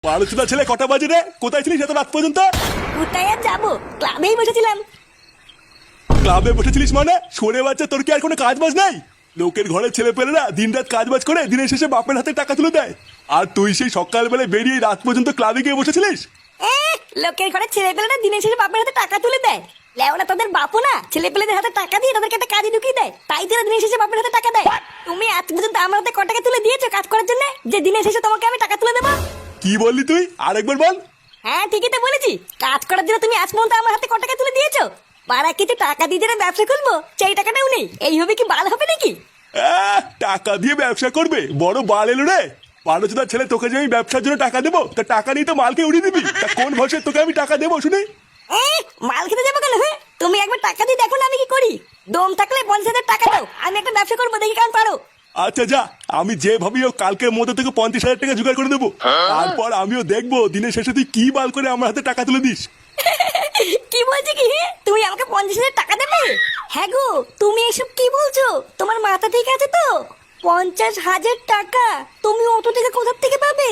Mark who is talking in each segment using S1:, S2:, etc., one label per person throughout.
S1: বারোচুদা ছেলে, কটা বাজে রে? কোথায় ছিলিস এত রাত পর্যন্ত?
S2: কোথায় আর যাবো, ক্লাবেই বসেছিলাম।
S1: ক্লাবে বসেছিলিস মানে? সরে বাচ্চা, তোর কি আর কোনো কাজ বাজ নাই? লোকের ঘরের ছেলে পেলেরা দিন রাত কাজ বাজ করে দিনের শেষে বাপের হাতে টাকা তুলে দেয়, আর তুই সেই সকালবেলায় বেরিয়ে রাত পর্যন্ত ক্লাবে গিয়ে বসেছিলিস?
S2: লোকের ঘরে ছেলেপেলেরা দিনের শেষে বাপের হাতে টাকা তুলে দেয়? লেওনা তোদের বাপু না ছেলেপেলেদের হাতে টাকা দিয়ে তাদেরকে একটা কাজে ঢুকিয়ে দেয়, তাই তারা দিনের শেষে বাপের হাতে টাকা দেয়। তুমি আজ পর্যন্ত আমার হাতে ক টাকা তুলে দিয়েছো কাজ করার জন্য, যে দিনের শেষে তোমাকে আমি টাকা তুলে দেবো?
S1: কি বললি তুই? আরেকবার বল।
S2: হ্যাঁ ঠিকই তো বলেছি, কাজ করার জন্য তুমি আজ পর্যন্ত আমার হাতে ক টাকা তুলে দিয়েছো? পাড়া কিছু টাকা দিয়ে যারা ব্যবসা খুলবো সেই টাকাটাও নেই, এইভাবে কি বাল হবে নাকি?
S1: টাকা দিয়ে ব্যবসা করবে? বড় বাল এলো রে। বারোচুদার ছেলে, তোকে যে আমি ব্যবসার জন্য টাকা দেবো, তা টাকা নিয়ে তো মালকে উড়িয়ে দিবি। তা কোন ভরসায় তোকে আমি টাকা দেবো শুনি?
S2: মাল খেতে যাবো কেন? হ্যাঁ, তুমি একবার টাকা দিয়ে দেখো না আমি কি করি। দম থাকলে 50,000 টাকা দাও, আমি একটা ব্যবসা করবো, দেখি কেমন পারো।
S1: আচ্ছা যা, আমি যে ভাবি হোক কালকের মধ্যে থেকে 50,000 টাকা জোগাড় করে দেবো। তারপর আমিও দেখবো দিনের শেষে তুই কি বাল করে আমার হাতে টাকা তুলে দিস।
S2: কি বলছি কি? তুমি আমাকে 50,000 টাকা দেবে? হ্যাঁ গো, তুমি এসব কি বলছো? তোমার মাথা ঠিক আছে তো? 50,000 টাকা তুমি অত থেকে কোথা থেকে পাবে?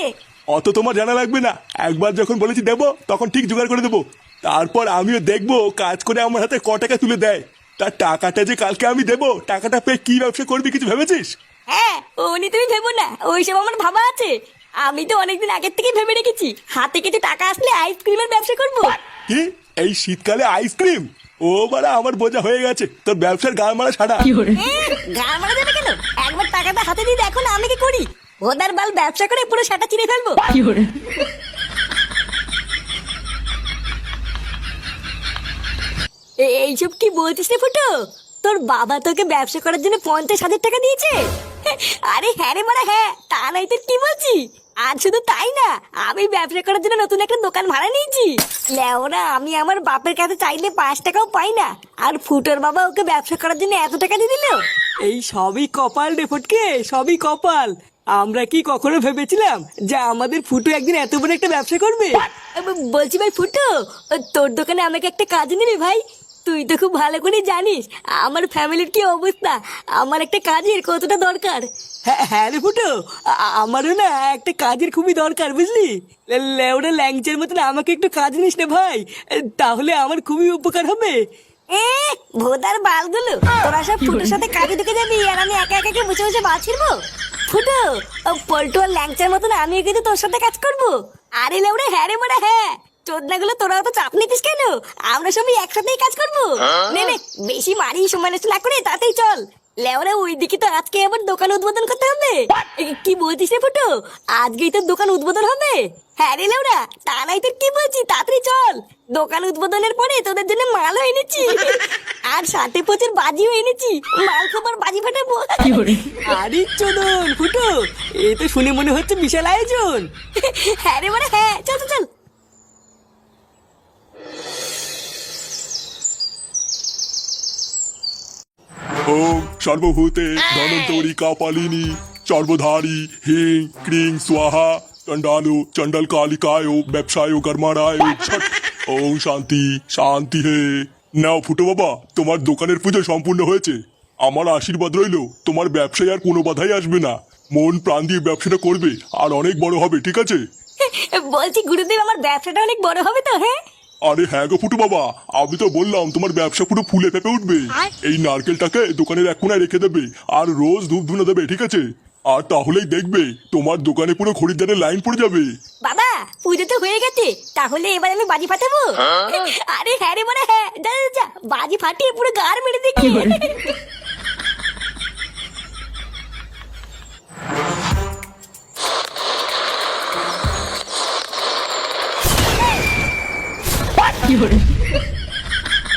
S1: অত তোমার জানা লাগবে না, একবার যখন বলেছি দেবো তখন ঠিক জোগাড় করে দেবো। তারপর আমিও দেখবো কাজ করে আমার হাতে ক টাকা তুলে দেয়। তার টাকাটা যে কালকে আমি দেবো, টাকাটা পেয়ে কি ব্যবসা করবি কিছু ভেবেছিস?
S2: হ্যাঁ, উনি তুমি ভেবো না, ওইসব আমার ভাবা আছে। আমি তো অনেকদিন আগের থেকে ভেবে রেখেছি, হাতে কিছু টাকা আসলে আইসক্রিমের ব্যবসা করবো।
S1: কি এই শীতকালে আইসক্রিম? ও বাড়া, আমার বোঝা হয়ে গেছে তোর ব্যবসার গাল মারা ছাড়া।
S2: গান মারা যাবে কেন? একবার টাকাটা হাতে দিয়ে দেখো না আমি কি করি। ওদার বাল ব্যবসা করে পুরো সেটা চিনে ফেলবো। এইসব কি বলছিস রে ফুটো? তোর বাবা তোকে ব্যবসা করার জন্য 50,000 টাকা দিয়েছে? আরে হ্যাঁ রে মারা হ্যাঁ, তা নাই তোর কি বলছি। আর শুধু তাই না, আমি ব্যবসা করার জন্য নতুন একটা দোকান ভাড়া নিয়েছি। লেওরা, আমি আমার বাপের কাছে চাইলে 5 টাকাও পাই না, আর ফুটোর বাবা ওকে ব্যবসা করার জন্য এত টাকা দিয়ে দিল।
S3: এই সবই কপাল রে ফটকে, সবই কপাল। আমরা কি কখনো ভেবেছিলাম যে আমাদের ফুটো একদিন এত বড় একটা ব্যবসা করবে?
S2: বলছি ভাই ফুটো, তোর দোকানে আমাকে একটা কাজ নিবি ভাই? তুই তো খুব ভালো করে জানিস আমার ফ্যামিলির কি অবস্থা, আমার একটা কাজের কতটা দরকার।
S3: হ্যাঁ হ্যাঁ রে ফুটো, আমারও না একটা কাজের খুবই দরকার, বুঝলি? লেওড়া ল্যাংচের মতন আমাকে একটু কাজ নিস না ভাই, তাহলে আমার খুবই উপকার হবে।
S2: ভোদার বালগুলো, তোরা সব ফুটোর সাথে কাজে ঢুকে যাবি আর আমি একা একা বসে বসে বাল ছিড়বো? ফুটো, পল্টু আর ল্যাংচার মতন আমিও কিন্তু তোর সাথে কাজ করবো। আরে লেউড়ে হ্যাঁ রে মোড়া হ্যাঁ, চোদনাগুলো তোরা তো চাপ নিতিস কেন? আমরা সবাই একসাথেই কাজ করবো। নে নে, বেশি মারি সময় নষ্ট না করে তাতেই চল। লেওরা ওইদিকে তো আজকে আবার দোকান উদ্বোধন করতে হবে। কি বলছিস রে ফুটো, আজকেই তোর দোকান উদ্বোধন হবে? হ্যাঁ রে লেওরা, তা নাই তোর কি বলছি, তাড়াতাড়ি চল। দোকান উদ্বোধনের পরে তোদের জন্য মালও এনেছি, আর সাথে প্রচুর বাজিও এনেছি, মাল খাবার বাজি ফাটাবো।
S3: আরে চোদন ফুটো, এ তো শুনে মনে হচ্ছে বিশাল আয়োজন।
S2: হ্যাঁ রে মানে হ্যাঁ, চল চল চল।
S1: ওম সর্বভূতে ধনন্তরী কাপালিনী সর্বধারী হিং ক্রিং স্বাহা চণ্ডালু চণ্ডাল কালিকায় ব্যবসায় গর্মারায় ছট। ওম শান্তি শান্তি হে। নাও ফুটো বাবা, তোমার দোকানের পুজো সম্পূর্ণ হয়েছে। আমার আশীর্বাদ রইলো, তোমার ব্যবসায় আর কোনো বাধাই আসবে না। মন প্রাণ দিয়ে ব্যবসাটা করবে আর অনেক বড় হবে, ঠিক আছে?
S2: বলছি গুরুদেব, আমার ব্যবসাটা অনেক বড় হবে তো? হ্যাঁ
S1: আরে হ্যাঁ গো ফুটু বাবা, আমি তো বললাম তোমার ব্যবসা পুরো ফুলে ফেপে উঠবে। এই নারকেলটাকে দোকানের এক কোনায় রেখে দেবে আর রোজ ধূপ ধুনা দেবে, ঠিক আছে? আর তাহলেই দেখবে তোমার দোকানে পুরো খরিদ্দারের লাইন পড়ে যাবে।
S2: বাবা, পুজো তো হয়ে গেছে, তাহলে এবার আমি বাজি ফাটাবো। আরে হ্যাঁ রে মানে হ্যাঁ, যা যা যা, বাজি ফাটিয়ে পুরো গার মেরে দেখি।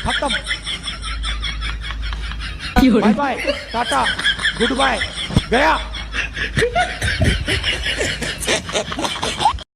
S4: खत्म। Bye bye, tata, goodbye, गया।